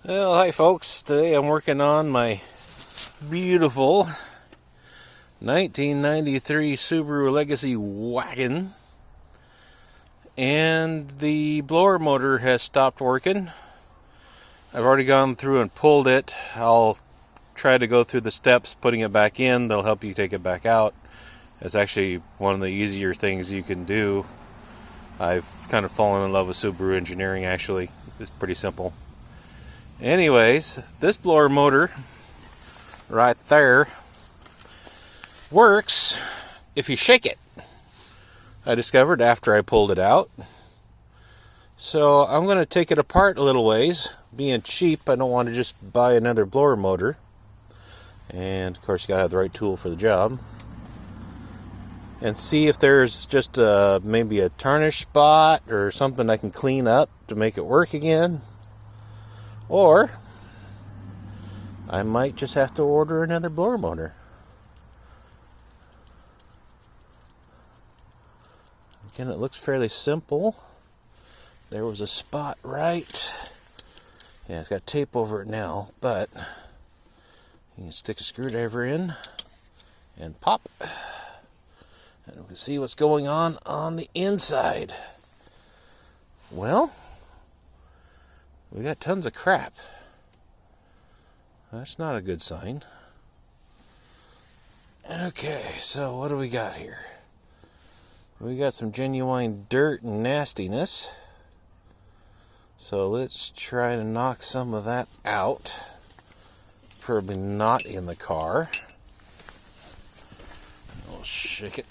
Well, hi folks. Today I'm working on my beautiful 1993 Subaru Legacy wagon, and the blower motor has stopped working. I've already gone through and pulled it. I'll try to go through the steps putting it back in. They'll help you take it back out. It's actually one of the easier things you can do. I've kind of fallen in love with Subaru engineering, actually. It's pretty simple. Anyways, this blower motor right there works if you shake it. I discovered after I pulled it out. So I'm going to take it apart a little ways. Being cheap, I don't want to just buy another blower motor. And of course you got to have the right tool for the job. And see if there's just maybe a tarnish spot or something I can clean up to make it work again. Or I might just have to order another blower motor. Again, it looks fairly simple. There was a spot right. Yeah, it's got tape over it now, but you can stick a screwdriver in and pop. And we can see what's going on the inside. Well, we got tons of crap. That's not a good sign. Okay, so what do we got here? We got some genuine dirt and nastiness. So let's try to knock some of that out. Probably not in the car. I'll shake it.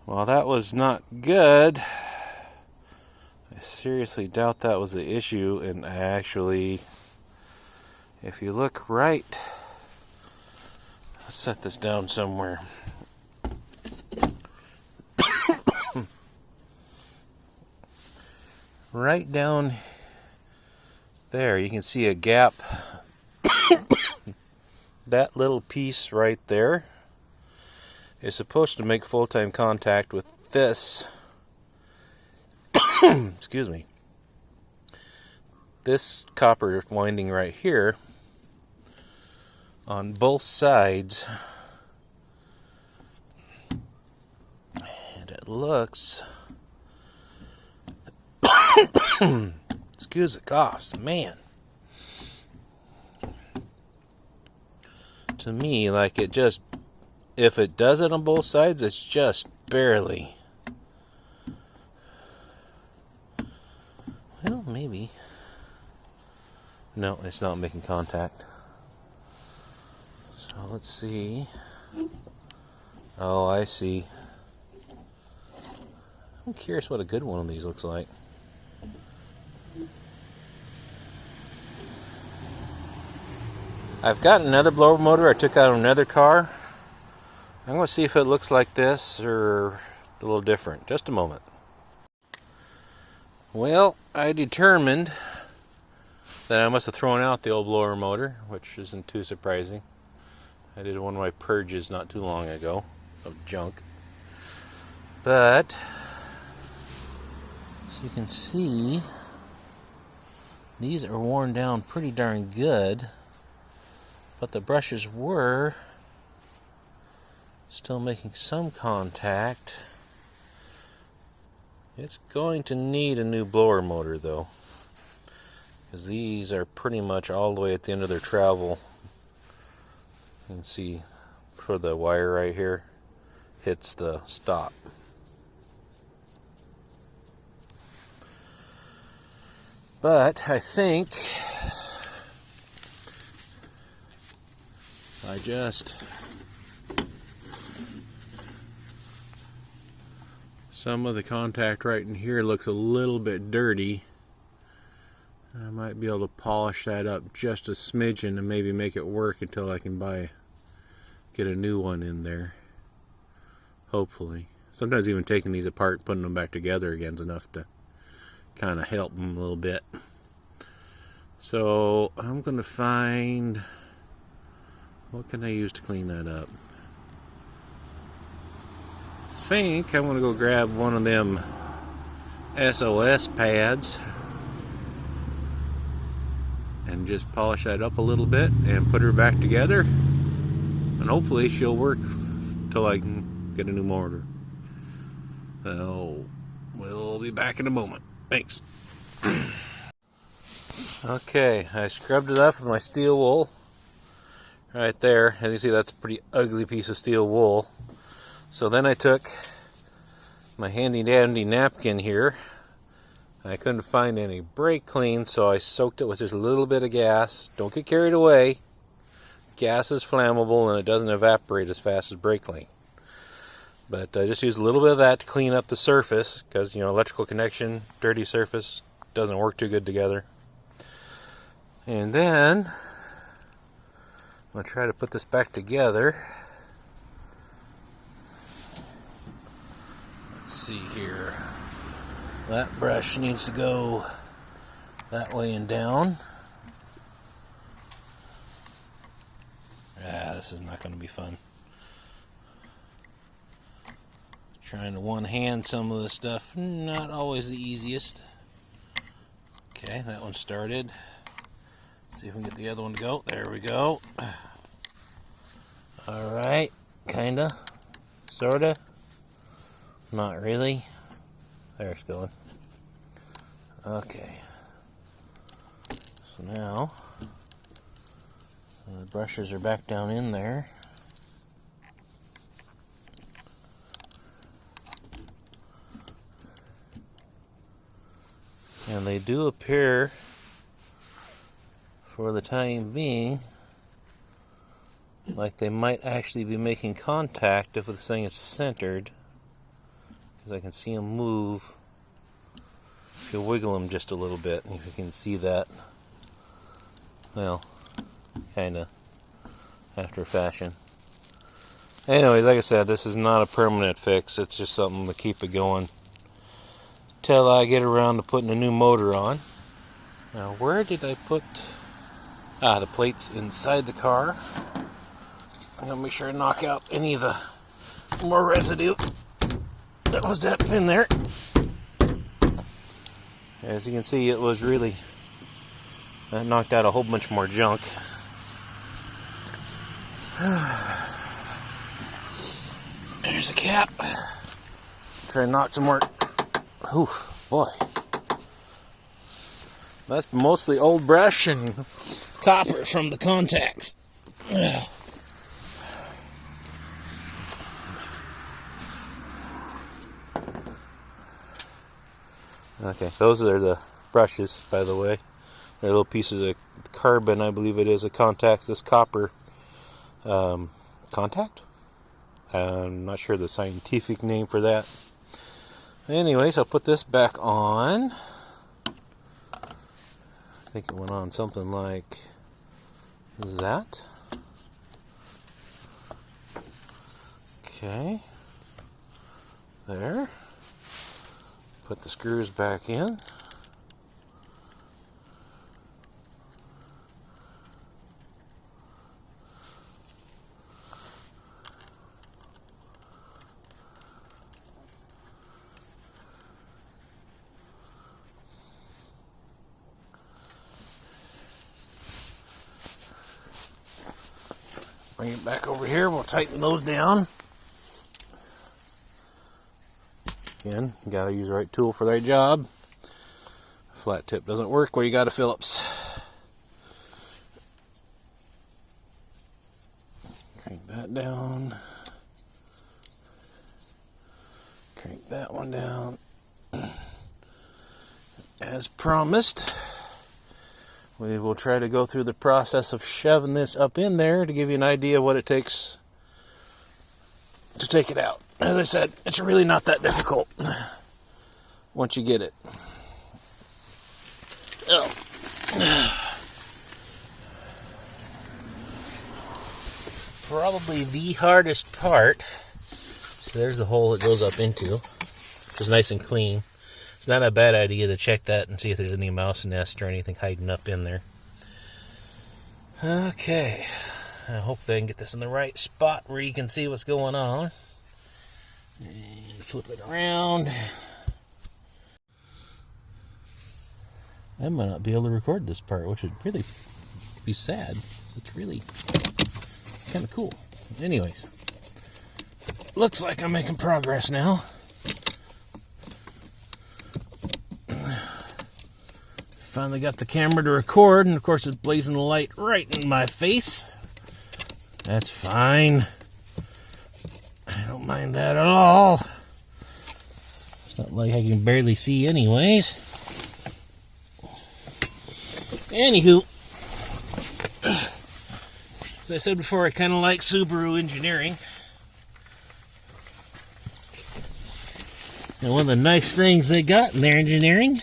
Well, that was not good. I seriously doubt that was the issue, and actually, if you look right, let's set this down somewhere. Right down there, you can see a gap. That little piece right there is supposed to make full-time contact with this. Excuse me. This copper winding right here on both sides. And it looks excuse the coughs, man. To me, like it just, if it does it on both sides, it's just barely. Well, maybe. No, it's not making contact. So let's see. Oh, I see. I'm curious what a good one of these looks like. I've got another blower motor I took out of another car. I'm going to see if it looks like this or a little different. Just a moment. Well, I determined that I must have thrown out the old blower motor, which isn't too surprising. I did one of my purges not too long ago of junk. But, as you can see, these are worn down pretty darn good. But the brushes were still making some contact. It's going to need a new blower motor though, because these are pretty much all the way at the end of their travel. You can see for the wire right here hits the stop. But I think some of the contact right in here looks a little bit dirty. I might be able to polish that up just a smidgen and maybe make it work until I can get a new one in there. Hopefully. Sometimes even taking these apart and putting them back together again is enough to kind of help them a little bit. So I'm going to find, what can I use to clean that up? I think I'm going to go grab one of them SOS pads and just polish that up a little bit and put her back together, and hopefully she'll work till I can get a new motor. So we'll be back in a moment. Thanks. Okay, I scrubbed it up with my steel wool right there. As you see, that's a pretty ugly piece of steel wool. So then I took my handy dandy napkin here. I couldn't find any brake clean, so I soaked it with just a little bit of gas. Don't get carried away. Gas is flammable and it doesn't evaporate as fast as brake clean. But I just used a little bit of that to clean up the surface, because, you know, electrical connection, dirty surface, doesn't work too good together. And then I'm going to try to put this back together. Let's see here. That brush needs to go that way and down. This is not going to be fun. Trying to one-hand some of this stuff, not always the easiest. Okay, that one started. See if we can get the other one to go. There we go. Alright, kinda, sorta, not really. There it's going. Okay. So now, the brushes are back down in there. And they do appear, for the time being, like they might actually be making contact if this thing is centered, because I can see them move. If you wiggle them just a little bit, if you can see that, well, kind of after a fashion. Anyways, like I said, this is not a permanent fix. It's just something to keep it going till I get around to putting a new motor on. Now, where did I put the plates inside the car? I'm gonna make sure I knock out any of the more residue that was up in there. As you can see, it was really knocked out a whole bunch more junk. There's a cap. Try to knock some more. Ooh, boy. That's mostly old brush and copper from the contacts. Okay, those are the brushes, by the way. They're little pieces of carbon, I believe it is, that contacts this copper contact? I'm not sure the scientific name for that. Anyways, I'll put this back on. I think it went on something like that. Okay. There. Put the screws back in. Bring it back over here. We'll tighten those down. Again, you gotta use the right tool for the right job. Flat tip doesn't work where you got a Phillips. Crank that down. Crank that one down. As promised, we will try to go through the process of shoving this up in there to give you an idea of what it takes to take it out. As I said, it's really not that difficult once you get it. Oh. Probably the hardest part. So there's the hole it goes up into, which is nice and clean. It's not a bad idea to check that and see if there's any mouse nest or anything hiding up in there. Okay, I hope they can get this in the right spot where you can see what's going on. And flip it around. I might not be able to record this part, which would really be sad. It's really kind of cool. Anyways, looks like I'm making progress now. Finally got the camera to record, and of course it's blazing the light right in my face. That's fine. I don't mind that at all. It's not like I can barely see anyways. Anywho, as I said before, I kind of like Subaru engineering. And one of the nice things they got in their engineering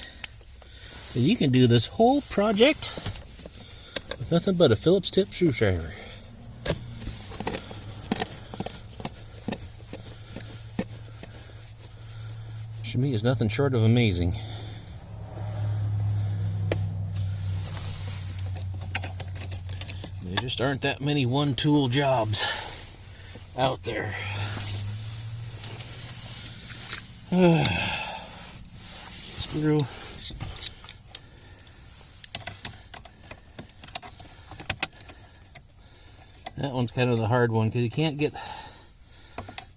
is you can do this whole project with nothing but a Phillips tip screwdriver. Which to me is nothing short of amazing. There just aren't that many one-tool jobs out there. Screw. That one's kind of the hard one because you can't get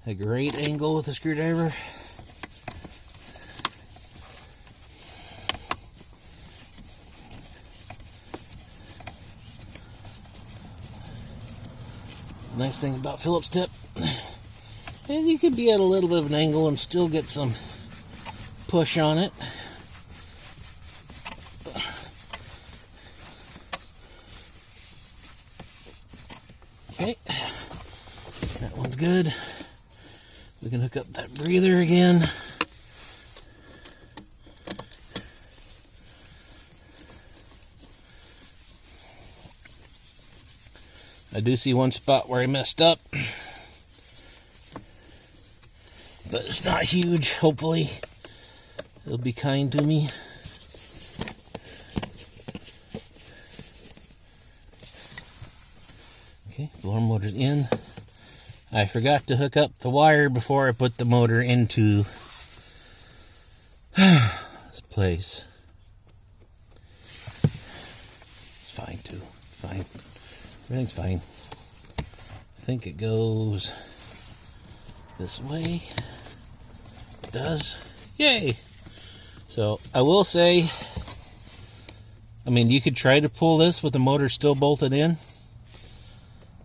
a great angle with a screwdriver. Nice thing about Phillips tip, and you can be at a little bit of an angle and still get some push on it. Okay, that one's good. We can hook up that breather again. I do see one spot where I messed up, but it's not huge. Hopefully it'll be kind to me. Okay, blower motor's in. I forgot to hook up the wire before I put the motor into this place. It's fine too. Fine. Everything's fine. I think it goes this way. It does. Yay! So I will say, I mean, you could try to pull this with the motor still bolted in,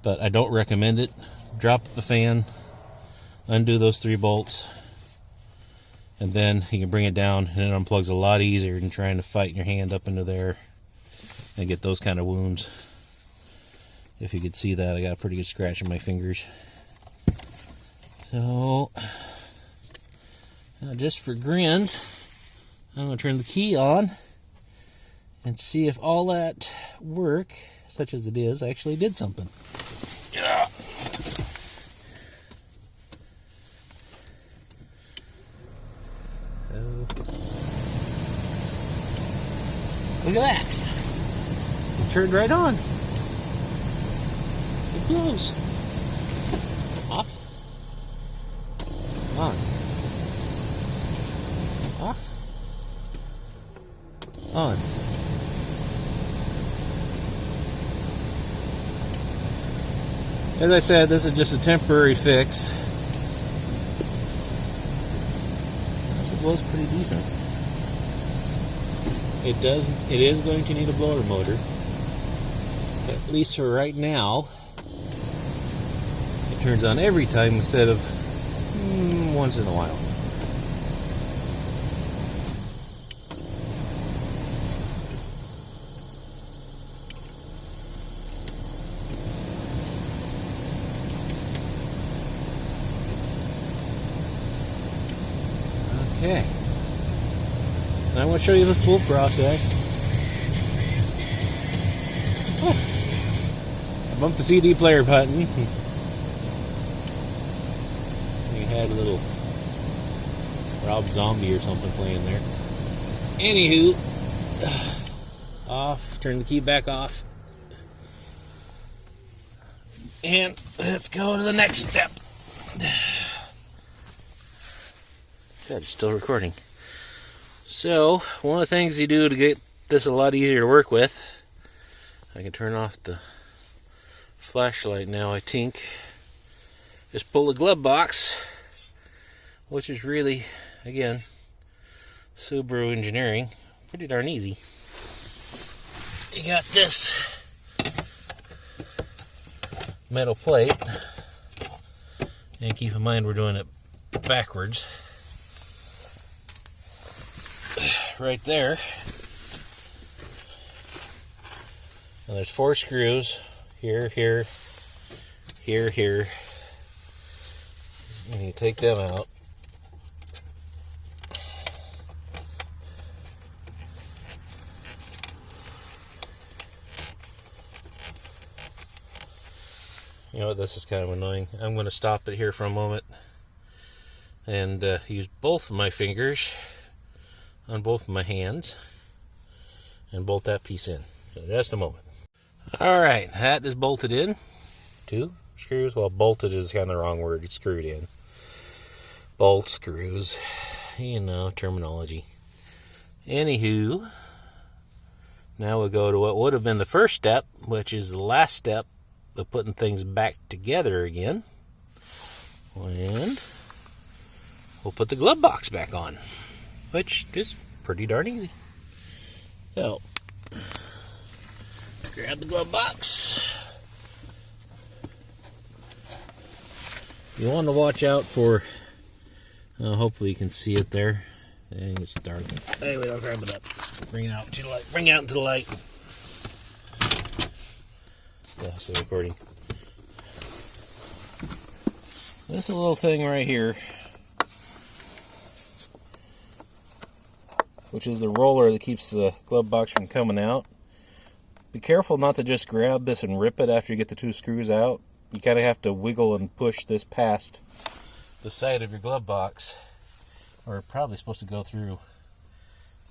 but I don't recommend it. Drop the fan, undo those 3 bolts, and then you can bring it down, and it unplugs a lot easier than trying to fight your hand up into there and get those kind of wounds. If you could see that, I got a pretty good scratch in my fingers. So, now just for grins, I'm going to turn the key on and see if all that work, such as it is, actually did something. Yeah. So, look at that. It turned right on. It blows. Off. On. Off. On. As I said, this is just a temporary fix. It blows pretty decent. It is going to need a blower motor. At least for right now. It turns on every time instead of once in a while. Okay. And I'm going to show you the full process. Oh, I bumped the CD player button. We had a little Rob Zombie or something playing there. Anywho, off, turn the key back off. And let's go to the next step. God, it's still recording. So, one of the things you do to get this a lot easier to work with. I can turn off the flashlight now, I think. Just pull the glove box, which is really, again, Subaru engineering. Pretty darn easy. You got this metal plate, and keep in mind we're doing it backwards. Right there. And there's 4 screws. Here, here, here, here. And you take them out. You know what, this is kind of annoying. I'm going to stop it here for a moment and use both of my fingers on both of my hands and bolt that piece in. So just a moment. Alright, that is bolted in. 2 screws. Well, bolted is kind of the wrong word. It's screwed in. Bolt, screws, you know, terminology. Anywho, now we'll go to what would have been the first step, which is the last step of putting things back together again. And we'll put the glove box back on, which is pretty darn easy. So, grab the glove box. You want to watch out for, hopefully you can see it there. And it's dark. Anyway, I'll grab it up. Bring it out to the light. Bring it out into the light. Yeah, still recording. This little thing right here, which is the roller that keeps the glove box from coming out. Be careful not to just grab this and rip it after you get the 2 screws out. You kind of have to wiggle and push this past the side of your glove box, or probably supposed to go through.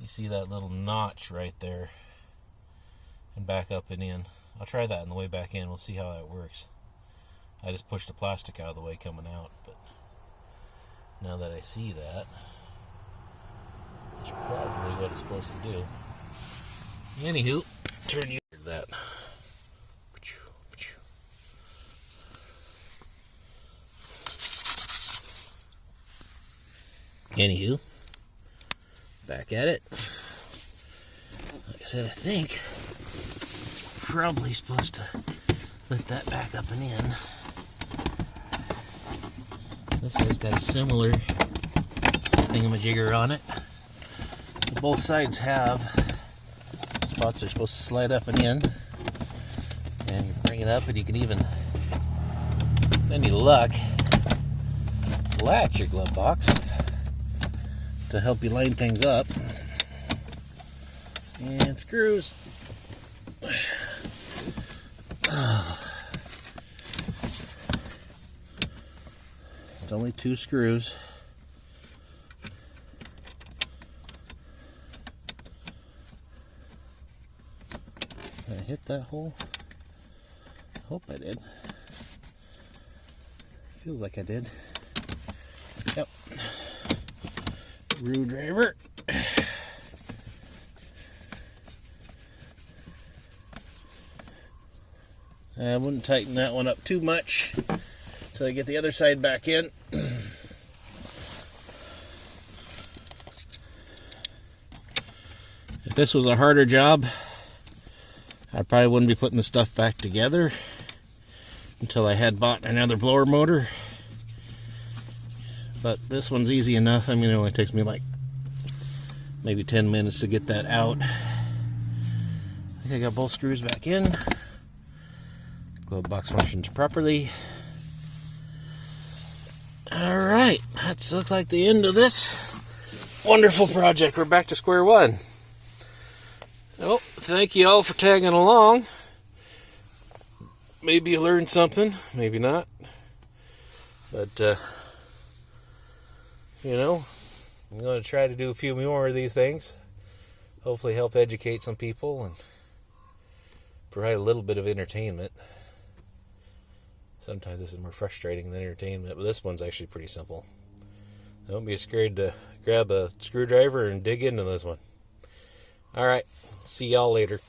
You see that little notch right there, and back up and in. I'll try that on the way back in. We'll see how that works. I just pushed the plastic out of the way coming out, but now that I see that, that's probably what it's supposed to do. Anywho, turn you that. Anywho, back at it. Like I said, I think probably supposed to lift that back up and in. This has got a similar thingamajigger on it. So both sides have spots that are supposed to slide up and in. And you bring it up, and you can even, with any luck, latch your glove box to help you line things up. And screws. It's only 2 screws. Did I hit that hole? I hope I did. Feels like I did. Yep. Screwdriver. I wouldn't tighten that one up too much until I get the other side back in. If this was a harder job, I probably wouldn't be putting the stuff back together until I had bought another blower motor. But this one's easy enough. I mean, it only takes me like maybe 10 minutes to get that out. I think I got both screws back in. Glove box functions properly. Alright, that looks like the end of this wonderful project. We're back to square one. Well, thank you all for tagging along. Maybe you learned something, maybe not. But, you know, I'm going to try to do a few more of these things. Hopefully help educate some people and provide a little bit of entertainment. Sometimes this is more frustrating than entertainment, but this one's actually pretty simple. Don't be scared to grab a screwdriver and dig into this one. All right. See y'all later.